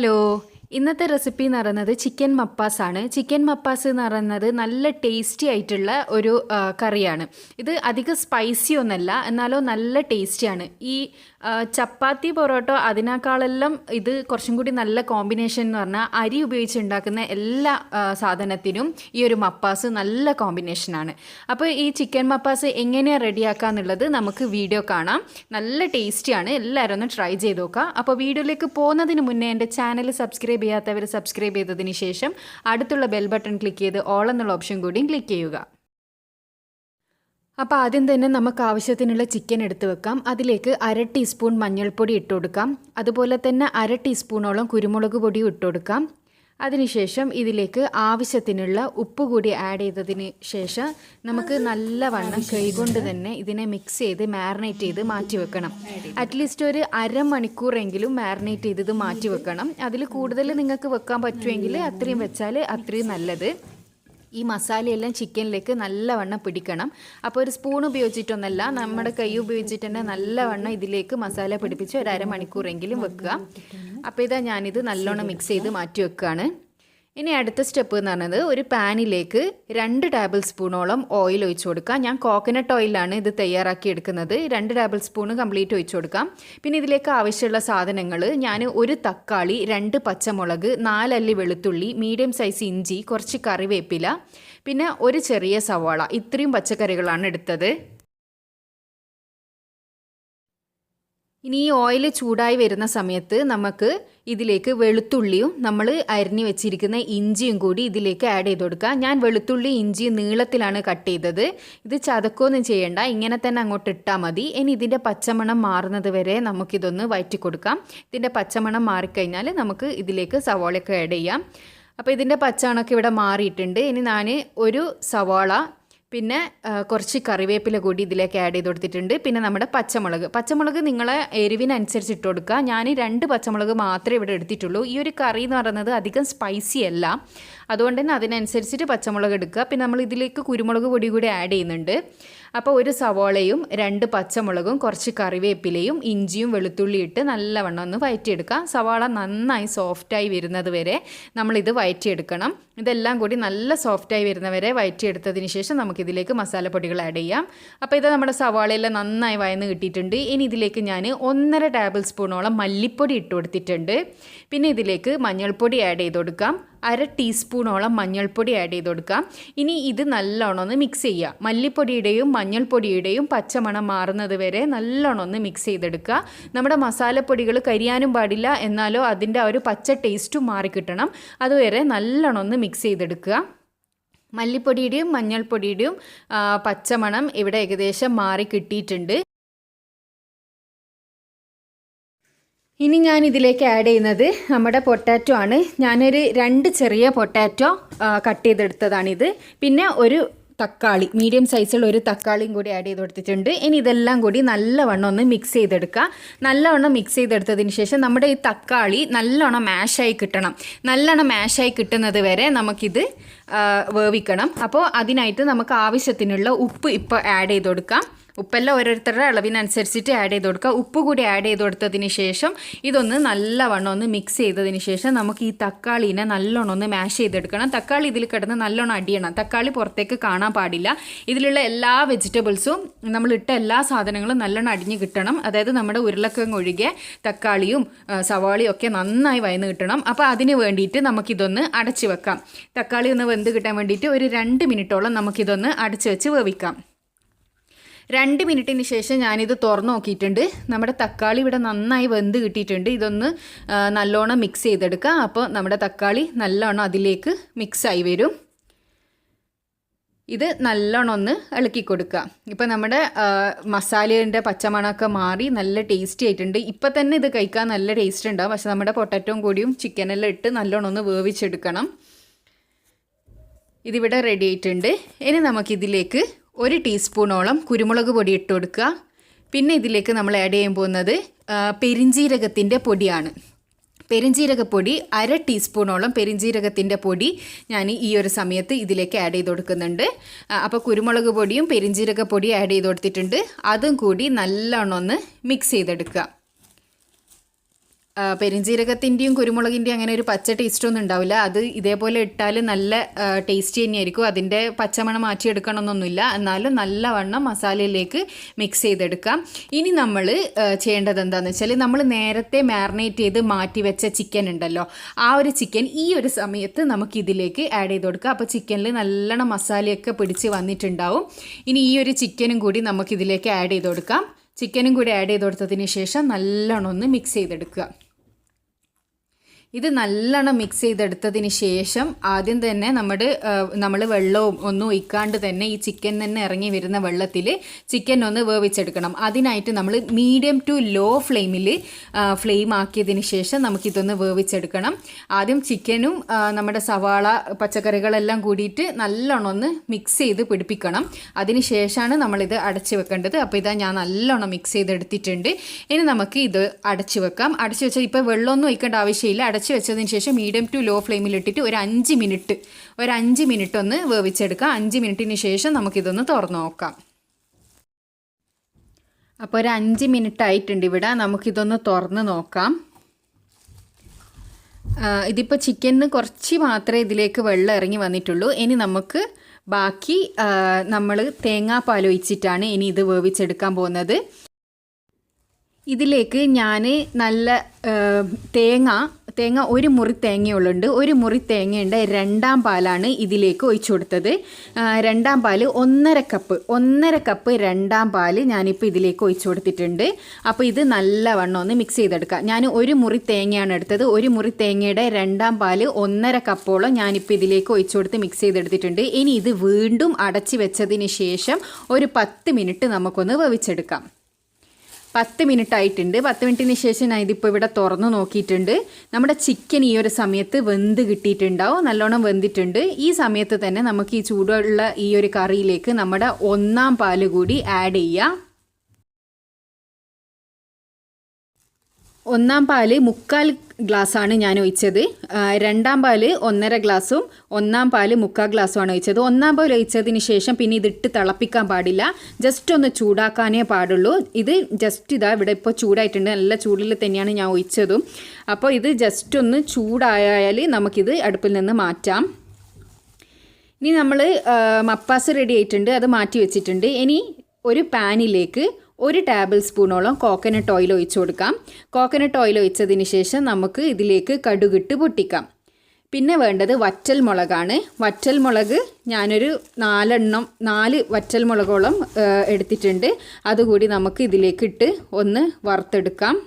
Hello, ഇന്നത്തെ recipe എന്ന് പറയുന്നത് ചിക്കൻ മപ്പാസ് ആണ്. ചിക്കൻ മപ്പാസ് എന്ന് പറയുന്നത് നല്ല ടേസ്റ്റി ആയിട്ടുള്ള ഒരു കറിയാണ്. ഇത് അധികം സ്പൈസി ഒന്നല്ല, എന്നാലോ നല്ല ടേസ്റ്റിയാണ്. ഈ ചപ്പാത്തി പൊറോട്ടോ അതിനേക്കാളെല്ലാം ഇത് കുറച്ചും കൂടി നല്ല കോമ്പിനേഷൻ എന്ന് പറഞ്ഞാൽ അരി ഉപയോഗിച്ച് ഉണ്ടാക്കുന്ന എല്ലാ സാധനത്തിനും ഈ ഒരു മപ്പാസ് നല്ല കോമ്പിനേഷനാണ്. അപ്പോൾ ഈ ചിക്കൻ മപ്പാസ് എങ്ങനെയാണ് റെഡിയാക്കുക എന്നുള്ളത് നമുക്ക് വീഡിയോ കാണാം. നല്ല ടേസ്റ്റിയാണ്, എല്ലാവരും ഒന്ന് ട്രൈ ചെയ്ത് നോക്കുക. അപ്പോൾ വീഡിയോയിലേക്ക് പോകുന്നതിന് മുന്നേ എൻ്റെ ചാനൽ സബ്സ്ക്രൈബ് ചെയ്യാത്തവർ സബ്സ്ക്രൈബ് ചെയ്തതിന് ശേഷം അടുത്തുള്ള ബെൽ ബട്ടൺ ക്ലിക്ക് ചെയ്ത് ഓൾ എന്നുള്ള ഓപ്ഷൻ കൂടിയും ക്ലിക്ക് ചെയ്യുക. അപ്പോൾ ആദ്യം തന്നെ നമുക്ക് ആവശ്യത്തിനുള്ള ചിക്കൻ എടുത്ത് വെക്കാം. അതിലേക്ക് 1/2 ടീസ്പൂൺ മഞ്ഞൾപ്പൊടി ഇട്ട് കൊടുക്കാം. അതുപോലെ തന്നെ 1/2 ടീസ്പൂണോളം കുരുമുളക് പൊടിയും ഇട്ട് കൊടുക്കാം. അതിനുശേഷം ഇതിലേക്ക് ആവശ്യത്തിനുള്ള ഉപ്പ് കൂടി ആഡ് ചെയ്തതിന് ശേഷം നമുക്ക് നല്ലവണ്ണം കൈകൊണ്ട് തന്നെ ഇതിനെ മിക്സ് ചെയ്ത് മാരിനേറ്റ് ചെയ്ത് മാറ്റി വെക്കണം. അറ്റ്ലീസ്റ്റ് ഒരു അരമണിക്കൂറെങ്കിലും മാരിനേറ്റ് ചെയ്ത് മാറ്റി വെക്കണം. അതിൽ കൂടുതൽ നിങ്ങൾക്ക് വെക്കാൻ പറ്റുമെങ്കിൽ അത്രയും വെച്ചാൽ അത്രയും നല്ലത്. ഈ മസാലയെല്ലാം ചിക്കനിലേക്ക് നല്ലവണ്ണം പിടിക്കണം. അപ്പോൾ ഒരു സ്പൂൺ ഉപയോഗിച്ചിട്ടൊന്നല്ല, നമ്മുടെ കൈ ഉപയോഗിച്ചിട്ട് തന്നെ നല്ലവണ്ണം ഇതിലേക്ക് മസാല പിടിപ്പിച്ച് ഒരു അരമണിക്കൂറെങ്കിലും വെക്കുക. അപ്പോൾ ഇതാ ഞാനിത് നല്ലോണം മിക്സ് ചെയ്ത് മാറ്റി വെക്കുകയാണ്. ഇനി അടുത്ത സ്റ്റെപ്പ് എന്ന് പറയുന്നത് ഒരു പാനിലേക്ക് 2 ടേബിൾ സ്പൂണോളം ഓയിൽ ഒഴിച്ചു കൊടുക്കാം. ഞാൻ കോക്കനട്ട് ഓയിലാണ് ഇത് തയ്യാറാക്കി എടുക്കുന്നത്. 2 ടേബിൾ സ്പൂൺ കംപ്ലീറ്റ് ഒഴിച്ചു കൊടുക്കാം. പിന്നെ ഇതിലേക്ക് ആവശ്യമുള്ള സാധനങ്ങൾ ഞാൻ 1 തക്കാളി, 2 പച്ചമുളക്, 4 അല്ലി വെളുത്തുള്ളി, മീഡിയം സൈസ് ഇഞ്ചി, കുറച്ച് കറിവേപ്പില, പിന്നെ ഒരു ചെറിയ സവാള, ഇത്രയും പച്ചക്കറികളാണ് എടുത്തത്. ഇനി ഈ ഓയിൽ ചൂടായി വരുന്ന സമയത്ത് നമുക്ക് ഇതിലേക്ക് വെളുത്തുള്ളിയും നമ്മൾ അരിഞ്ഞു വെച്ചിരിക്കുന്ന ഇഞ്ചിയും കൂടി ഇതിലേക്ക് ആഡ് ചെയ്ത് കൊടുക്കുക. ഞാൻ വെളുത്തുള്ളി ഇഞ്ചിയും നീളത്തിലാണ് കട്ട് ചെയ്തത്. ഇത് ചതക്കൊന്നും ചെയ്യേണ്ട, ഇങ്ങനെ തന്നെ അങ്ങോട്ട് ഇട്ടാൽ മതി. ഇനി ഇതിൻ്റെ പച്ചമണം മാറുന്നത് വരെ നമുക്കിതൊന്ന് വഴറ്റി കൊടുക്കാം. ഇതിൻ്റെ പച്ചമണം മാറിക്കഴിഞ്ഞാൽ നമുക്ക് ഇതിലേക്ക് സവാളയൊക്കെ ആഡ് ചെയ്യാം. അപ്പോൾ ഇതിൻ്റെ പച്ചമണമൊക്കെ ഇവിടെ മാറിയിട്ടുണ്ട്. ഇനി ഞാൻ ഒരു സവാള പിന്നെ കുറച്ച് കറിവേപ്പില കൂടി ഇതിലേക്ക് ആഡ് ചെയ്ത് കൊടുത്തിട്ടുണ്ട്. പിന്നെ നമ്മുടെ പച്ചമുളക് നിങ്ങളെ എരിവിനനുസരിച്ച് ഇട്ട് കൊടുക്കുക. ഞാൻ 2 പച്ചമുളക് മാത്രമേ ഇവിടെ എടുത്തിട്ടുള്ളൂ. ഈ ഒരു കറി എന്ന് പറയുന്നത് അധികം സ്പൈസി അല്ല, അതുകൊണ്ട് തന്നെ അതിനനുസരിച്ചിട്ട് പച്ചമുളക് എടുക്കുക. പിന്നെ നമ്മൾ ഇതിലേക്ക് കുരുമുളക് പൊടി കൂടി ആഡ് ചെയ്യുന്നുണ്ട്. അപ്പോൾ ഒരു സവാളയും 2 പച്ചമുളകും കുറച്ച് കറിവേപ്പിലയും ഇഞ്ചിയും വെളുത്തുള്ളി ഇട്ട് നല്ലവണ്ണം ഒന്ന് വഴറ്റിയെടുക്കുക. സവാള നന്നായി സോഫ്റ്റായി വരുന്നത് വരെ നമ്മളിത് വഴറ്റിയെടുക്കണം. ഇതെല്ലാം കൂടി നല്ല സോഫ്റ്റായി വരുന്നവരെ വഴറ്റിയെടുത്തതിന് ശേഷം നമുക്കിതിലേക്ക് മസാലപ്പൊടികൾ ആഡ് ചെയ്യാം. അപ്പോൾ ഇത് നമ്മുടെ സവാളയെല്ലാം നന്നായി വഴന്ന് കിട്ടിയിട്ടുണ്ട്. ഇനി ഇതിലേക്ക് ഞാൻ 1.5 ടേബിൾ സ്പൂണോളം മല്ലിപ്പൊടി ഇട്ട് കൊടുത്തിട്ടുണ്ട്. പിന്നെ ഇതിലേക്ക് മഞ്ഞൾപ്പൊടി ആഡ് ചെയ്ത് കൊടുക്കാം. 1/2 ടീസ്പൂണോളം മഞ്ഞൾപ്പൊടി ആഡ് ചെയ്ത് കൊടുക്കാം. ഇനി ഇത് നല്ലോണം ഒന്ന് മിക്സ് ചെയ്യുക. മല്ലിപ്പൊടിയുടെയും മഞ്ഞൾപ്പൊടിയുടെയും പച്ചമണം മാറുന്നത് വരെ നല്ലോണം ഒന്ന് മിക്സ് ചെയ്തെടുക്കുക. നമ്മുടെ മസാലപ്പൊടികൾ കരിയാനും പാടില്ല, എന്നാലോ അതിൻ്റെ ആ ഒരു പച്ച ടേസ്റ്റും മാറിക്കിട്ടണം. അതുവരെ നല്ലോണം ഒന്ന് മിക്സ് ചെയ്തെടുക്കുക. മല്ലിപ്പൊടിയുടെയും മഞ്ഞൾപ്പൊടിയുടെയും പച്ചമണം ഇവിടെ ഏകദേശം മാറി കിട്ടിയിട്ടുണ്ട്. ഇനി ഞാൻ ഇതിലേക്ക് ആഡ് ചെയ്യുന്നത് നമ്മുടെ പൊട്ടാറ്റോ ആണ്. ഞാനൊരു 2 ചെറിയ പൊട്ടാറ്റോ കട്ട് ചെയ്തെടുത്തതാണിത്. പിന്നെ ഒരു തക്കാളി, മീഡിയം സൈസുള്ള ഒരു തക്കാളിയും കൂടി ആഡ് ചെയ്ത് കൊടുത്തിട്ടുണ്ട്. ഇനി ഇതെല്ലാം കൂടി നല്ലവണ്ണം ഒന്ന് മിക്സ് ചെയ്തെടുക്കുക. നല്ലവണ്ണം മിക്സ് ചെയ്തെടുത്തതിന് ശേഷം നമ്മുടെ ഈ തക്കാളി നല്ലോണം മാഷായി കിട്ടണം. നല്ലോണം മാഷായി കിട്ടുന്നത് വരെ നമുക്കിത് വേവിക്കണം. അപ്പോൾ അതിനായിട്ട് നമുക്ക് ആവശ്യത്തിനുള്ള ഉപ്പ് ഇപ്പോൾ ആഡ് ചെയ്ത് കൊടുക്കാം. ഉപ്പെല്ലാം ഓരോരുത്തരുടെ അളവിനനുസരിച്ചിട്ട് ആഡ് ചെയ്ത് കൊടുക്കുക. ഉപ്പ് കൂടി ആഡ് ചെയ്ത് കൊടുത്തതിന് ശേഷം ഇതൊന്ന് നല്ലവണ്ണം ഒന്ന് മിക്സ് ചെയ്തതിന് ശേഷം നമുക്ക് ഈ തക്കാളീനെ നല്ലോണം ഒന്ന് മാഷ് ചെയ്തെടുക്കണം. തക്കാളി ഇതിൽ കിടന്ന് നല്ലോണം അടിയണം. തക്കാളി പുറത്തേക്ക് കാണാൻ പാടില്ല. ഇതിലുള്ള എല്ലാ വെജിറ്റബിൾസും നമ്മളിട്ട എല്ലാ സാധനങ്ങളും നല്ലോണം അടിഞ്ഞ് കിട്ടണം. അതായത് നമ്മുടെ ഉരുളക്കിഴങ്ങ് ഒഴികെ തക്കാളിയും സവാളയും ഒക്കെ നന്നായി വഴന്ന് കിട്ടണം. അപ്പോൾ അതിന് വേണ്ടിയിട്ട് നമുക്കിതൊന്ന് അടച്ച് വെക്കാം. തക്കാളി ഒന്ന് വെന്ത് കിട്ടാൻ വേണ്ടിയിട്ട് ഒരു 2 മിനിറ്റോളം നമുക്കിതൊന്ന് അടച്ച് വെച്ച് വേവിക്കാം. 2 മിനിറ്റിന് ശേഷം ഞാനിത് തുറന്ന് നോക്കിയിട്ടുണ്ട്. നമ്മുടെ തക്കാളി ഇവിടെ നന്നായി വെന്ത് കിട്ടിയിട്ടുണ്ട്. ഇതൊന്ന് നല്ലോണം മിക്സ് ചെയ്തെടുക്കുക. അപ്പോൾ നമ്മുടെ തക്കാളി നല്ലോണം അതിലേക്ക് മിക്സായി വരും. ഇത് നല്ലോണം ഒന്ന് ഇളക്കി കൊടുക്കുക. ഇപ്പോൾ നമ്മുടെ മസാലേൻ്റെ പച്ചമണമൊക്കെ മാറി നല്ല ടേസ്റ്റി ആയിട്ടുണ്ട്. ഇപ്പം തന്നെ ഇത് കഴിക്കാൻ നല്ല ടേസ്റ്റ് ഉണ്ടാവും. പക്ഷെ നമ്മുടെ പൊട്ടാറ്റോയും കൂടിയും ചിക്കനെല്ലാം ഇട്ട് നല്ലോണം ഒന്ന് വേവിച്ചെടുക്കണം. ഇതിവിടെ റെഡി ആയിട്ടുണ്ട്. ഇനി നമുക്കിതിലേക്ക് 1 ടീസ്പൂണോളം കുരുമുളക് പൊടി ഇട്ട് കൊടുക്കുക. പിന്നെ ഇതിലേക്ക് നമ്മൾ ആഡ് ചെയ്യാൻ പോകുന്നത് പെരിഞ്ജീരകത്തിൻ്റെ പൊടിയാണ്. പെരിഞ്ജീരകപ്പൊടി 1/2 ടീസ്പൂണോളം പെരിഞ്ജീരകത്തിൻ്റെ പൊടി ഞാൻ ഈ ഒരു സമയത്ത് ഇതിലേക്ക് ആഡ് ചെയ്ത് കൊടുക്കുന്നുണ്ട്. അപ്പോൾ കുരുമുളക് പൊടിയും പെരിഞ്ജീരകപ്പൊടിയും ആഡ് ചെയ്ത് കൊടുത്തിട്ടുണ്ട്. അതും കൂടി നല്ലോണം ഒന്ന് മിക്സ് ചെയ്തെടുക്കുക. പെരിഞ്ജീരകത്തിൻ്റെയും കുരുമുളകിൻ്റെയും അങ്ങനെ ഒരു പച്ച ടേസ്റ്റൊന്നും ഉണ്ടാവില്ല. അത് ഇതേപോലെ ഇട്ടാൽ നല്ല ടേസ്റ്റ് തന്നെയായിരിക്കും. അതിൻ്റെ പച്ചമണം മാറ്റിയെടുക്കണമെന്നൊന്നുമില്ല. എന്നാലും നല്ലവണ്ണം മസാലയിലേക്ക് മിക്സ് ചെയ്തെടുക്കാം. ഇനി നമ്മൾ ചെയ്യേണ്ടത് എന്താണെന്ന് വെച്ചാൽ നമ്മൾ നേരത്തെ മാരിനേറ്റ് ചെയ്ത് മാറ്റി വെച്ച ചിക്കൻ ഉണ്ടല്ലോ, ആ ഒരു ചിക്കൻ ഈ ഒരു സമയത്ത് നമുക്ക് ഇതിലേക്ക് ആഡ് ചെയ്ത് കൊടുക്കാം. അപ്പോൾ ചിക്കനിൽ നല്ലോണം മസാലയൊക്കെ പിടിച്ച് വന്നിട്ടുണ്ടാവും. ഇനി ഈ ഒരു ചിക്കനും കൂടി നമുക്കിതിലേക്ക് ആഡ് ചെയ്ത് കൊടുക്കാം. ചിക്കനും കൂടി ആഡ് ചെയ്ത് കൊടുത്തതിന് ശേഷം നല്ലോണം ഒന്ന് മിക്സ് ചെയ്തെടുക്കുക. ഇത് നല്ലോണം മിക്സ് ചെയ്തെടുത്തതിന് ശേഷം ആദ്യം തന്നെ നമ്മൾ വെള്ളവും ഒന്നും ഒഴിക്കാണ്ട് തന്നെ ഈ ചിക്കൻ തന്നെ ഇറങ്ങി വരുന്ന വെള്ളത്തിൽ ചിക്കൻ ഒന്ന് വേവിച്ചെടുക്കണം. അതിനായിട്ട് നമ്മൾ മീഡിയം ടു ലോ ഫ്ലെയിം ആക്കിയതിന് ശേഷം നമുക്കിതൊന്ന് വേവിച്ചെടുക്കണം. ആദ്യം ചിക്കനും നമ്മുടെ സവാള പച്ചക്കറികളെല്ലാം കൂടിയിട്ട് നല്ലോണം ഒന്ന് മിക്സ് ചെയ്ത് പിടിപ്പിക്കണം. അതിന് ശേഷമാണ് നമ്മളിത് അടച്ചു വെക്കേണ്ടത്. അപ്പോൾ ഇതാ ഞാൻ നല്ലോണം മിക്സ് ചെയ്തെടുത്തിട്ടുണ്ട്. ഇനി നമുക്ക് ഇത് അടച്ചു വെക്കാം. അടച്ചു വെച്ചാൽ ഇപ്പോൾ വെള്ളമൊന്നും ഒഴിക്കേണ്ട ആവശ്യമില്ല. അടച്ചു വെച്ചതിന് ശേഷം മീഡിയം ടു ലോ ഫ്ലെയിമിലിട്ടിട്ട് ഒരു 5 മിനിറ്റ് ഒന്ന് വേവിച്ചെടുക്കാം. 5 മിനിറ്റിന് ശേഷം നമുക്കിതൊന്ന് തുറന്ന് നോക്കാം. അപ്പോൾ ഒരു 5 മിനിറ്റ് ആയിട്ടുണ്ട് ഇവിടെ. നമുക്കിതൊന്ന് തുറന്ന് നോക്കാം. ഇതിപ്പോൾ ചിക്കനിന് കുറച്ച് മാത്രമേ ഇതിലേക്ക് വെള്ളം ഇറങ്ങി വന്നിട്ടുള്ളൂ. ഇനി നമുക്ക് ബാക്കി നമ്മൾ തേങ്ങാപ്പാൽ ഒഴിച്ചിട്ടാണ് ഇനി ഇത് വേവിച്ചെടുക്കാൻ പോകുന്നത്. ഇതിലേക്ക് ഞാൻ നല്ല തേങ്ങ ഒരു മുറി തേങ്ങയുള്ളുണ്ട്. ഒരു മുറി തേങ്ങയുണ്ട്. 2 പാലാണ് ഇതിലേക്ക് ഒഴിച്ചു കൊടുത്തത്. 2 പാൽ 1.5 കപ്പ് 2 പാല് ഞാനിപ്പോൾ ഇതിലേക്ക് ഒഴിച്ചു കൊടുത്തിട്ടുണ്ട്. അപ്പോൾ ഇത് നല്ലവണ്ണം ഒന്ന് മിക്സ് ചെയ്തെടുക്കാം. ഞാൻ ഒരു മുറി തേങ്ങയാണ് എടുത്തത്. ഒരു മുറി തേങ്ങയുടെ 2 പാല് 1.5 കപ്പോളം ഞാനിപ്പോൾ ഇതിലേക്ക് ഒഴിച്ചു കൊടുത്ത് മിക്സ് ചെയ്തെടുത്തിട്ടുണ്ട്. ഇനി ഇത് വീണ്ടും അടച്ചു വെച്ചതിന് ശേഷം ഒരു 10 മിനിറ്റ് നമുക്കൊന്ന് വേവിച്ചെടുക്കാം. 10 മിനിറ്റ് ആയിട്ടുണ്ട്. 10 മിനിറ്റിന് ശേഷം ഞാൻ ഇതിപ്പോൾ ഇവിടെ തുറന്ന് നോക്കിയിട്ടുണ്ട്. നമ്മുടെ ചിക്കൻ ഈ ഒരു സമയത്ത് വെന്ത് കിട്ടിയിട്ടുണ്ടാവും. നല്ലോണം വെന്തിട്ടുണ്ട്. ഈ സമയത്ത് തന്നെ നമുക്ക് ഈ ചൂടുള്ള ഈ ഒരു കറിയിലേക്ക് നമ്മുടെ 1 പാല് കൂടി ആഡ് ചെയ്യാം. 1 പാല് 3/4 ഗ്ലാസ്സാണ് ഞാൻ ഒഴിച്ചത്. 2 പാല് 1.5 ഗ്ലാസ്സും 1 പാല് 3/4 ഗ്ലാസ്സുമാണ് ഒഴിച്ചത്. 1 പാൽ ഒഴിച്ചതിന് ശേഷം പിന്നെ ഇതിട്ട് തിളപ്പിക്കാൻ പാടില്ല. ജസ്റ്റ് ഒന്ന് ചൂടാക്കാനേ പാടുള്ളൂ. ഇത് ജസ്റ്റ് ഇതാ ഇവിടെ ഇപ്പോൾ ചൂടായിട്ടുണ്ട്. നല്ല ചൂടിൽ തന്നെയാണ് ഞാൻ ഒഴിച്ചതും. അപ്പോൾ ഇത് ജസ്റ്റ് ഒന്ന് ചൂടായാൽ നമുക്കിത് അടുപ്പിൽ നിന്ന് മാറ്റാം. ഇനി നമ്മൾ മപ്പാസ് റെഡി ആയിട്ടുണ്ട്. അത് മാറ്റി വെച്ചിട്ടുണ്ട്. ഇനി ഒരു പാനിലേക്ക് 1 ടേബിൾ സ്പൂണോളം കോക്കനട്ട് ഓയിൽ ഒഴിച്ചു കൊടുക്കാം. കോക്കനട്ട് ഓയിൽ ഒഴിച്ചതിന് ശേഷം നമുക്ക് ഇതിലേക്ക് കടുകിട്ട് പൊട്ടിക്കാം. പിന്നെ വേണ്ടത് വറ്റൽമുളകാണ്. വറ്റൽമുളക് ഞാനൊരു 4 വറ്റൽമുളകോളം എടുത്തിട്ടുണ്ട്. അതുകൂടി നമുക്ക് ഇതിലേക്ക് ഇട്ട് ഒന്ന് വറുത്തെടുക്കാം.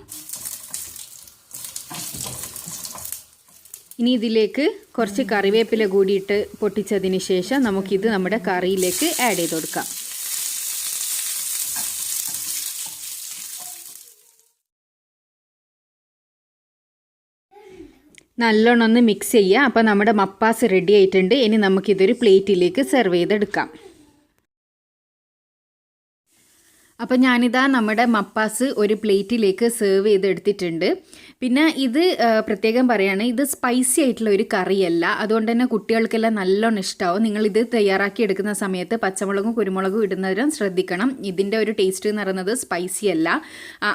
ഇനി ഇതിലേക്ക് കുറച്ച് കറിവേപ്പില കൂടിയിട്ട് പൊട്ടിച്ചതിന് ശേഷം നമുക്കിത് നമ്മുടെ കറിയിലേക്ക് ആഡ് ചെയ്ത് കൊടുക്കാം. നല്ലോണം ഒന്ന് മിക്സ് ചെയ്യുക. അപ്പോൾ നമ്മുടെ മപ്പാസ് റെഡി ആയിട്ടുണ്ട്. ഇനി നമുക്കിതൊരു പ്ലേറ്റിലേക്ക് സെർവ് ചെയ്തെടുക്കാം. അപ്പോൾ ഞാനിതാ നമ്മുടെ മപ്പാസ് ഒരു പ്ലേറ്റിലേക്ക് സെർവ് ചെയ്തെടുത്തിട്ടുണ്ട്. പിന്നെ ഇത് പ്രത്യേകം പറയുകയാണ്, ഇത് സ്പൈസി ആയിട്ടുള്ള ഒരു കറിയല്ല. അതുകൊണ്ട് തന്നെ കുട്ടികൾക്കെല്ലാം നല്ലോണം ഇഷ്ടമാവും. നിങ്ങളിത് തയ്യാറാക്കി എടുക്കുന്ന സമയത്ത് പച്ചമുളകും കുരുമുളകും ഇടുന്നതിനും ശ്രദ്ധിക്കണം. ഇതിൻ്റെ ഒരു ടേസ്റ്റ് എന്ന് പറയുന്നത് സ്പൈസി അല്ല.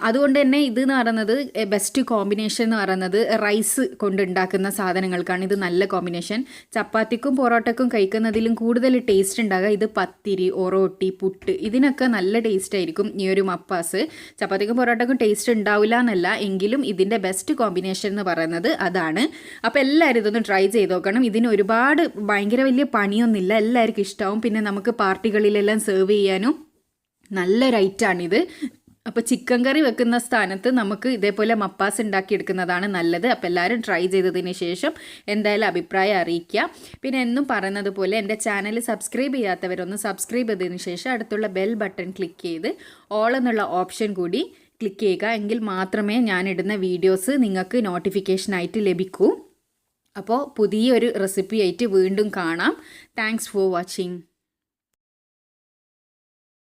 അതുകൊണ്ട് തന്നെ ഇത് എന്ന് പറയുന്നത് ബെസ്റ്റ് കോമ്പിനേഷൻ എന്ന് പറയുന്നത് റൈസ് കൊണ്ടുണ്ടാക്കുന്ന സാധനങ്ങൾക്കാണ് ഇത് നല്ല കോമ്പിനേഷൻ. ചപ്പാത്തിക്കും പൊറോട്ടയ്ക്കും കഴിക്കുന്നതിലും കൂടുതൽ ടേസ്റ്റ് ഉണ്ടാകുക ഇത് പത്തിരി, ഒറോട്ടി, പുട്ട് ഇതിനൊക്കെ നല്ല ടേസ്റ്റ് ആയിരിക്കും ഈ ഒരു മപ്പാസ്. ചപ്പാത്തിക്കും പൊറോട്ടക്കും ടേസ്റ്റ് ഉണ്ടാവില്ല എന്നല്ല, എങ്കിലും ഇതിൻ്റെ ബെസ്റ്റ് കോമ്പിനേഷൻ എന്ന് പറയുന്നത് അതാണ്. അപ്പോൾ എല്ലാവരും ഇതൊന്ന് ട്രൈ ചെയ്ത് നോക്കണം. ഇതിന് ഒരുപാട് ഭയങ്കര വലിയ പണിയൊന്നുമില്ല. എല്ലാവർക്കും ഇഷ്ടമാവും. പിന്നെ നമുക്ക് പാർട്ടികളിലെല്ലാം സെർവ് ചെയ്യാനും നല്ലൊരു ഐറ്റമാണിത്. അപ്പോൾ ചിക്കൻ കറി വെക്കുന്ന സ്ഥാനത്ത് നമുക്ക് ഇതേപോലെ മപ്പാസ് ഉണ്ടാക്കിയെടുക്കുന്നതാണ് നല്ലത്. അപ്പോൾ എല്ലാവരും ട്രൈ ചെയ്തതിന് ശേഷം എന്തായാലും അഭിപ്രായം അറിയിക്കുക. പിന്നെ എന്നും പറയുന്നത് പോലെ എൻ്റെ ചാനൽ സബ്സ്ക്രൈബ് ചെയ്യാത്തവരൊന്ന് സബ്സ്ക്രൈബ് ചെയ്തതിന് ശേഷം അടുത്തുള്ള ബെൽ ബട്ടൺ ക്ലിക്ക് ചെയ്ത് ഓൾ എന്നുള്ള ഓപ്ഷൻ കൂടി ക്ലിക്ക് ചെയ്യുക. എങ്കിൽ മാത്രമേ ഞാനിടുന്ന വീഡിയോസ് നിങ്ങൾക്ക് നോട്ടിഫിക്കേഷനായിട്ട് ലഭിക്കൂ. അപ്പോൾ പുതിയൊരു റെസിപ്പി ആയിട്ട് വീണ്ടും കാണാം. Thanks for watching.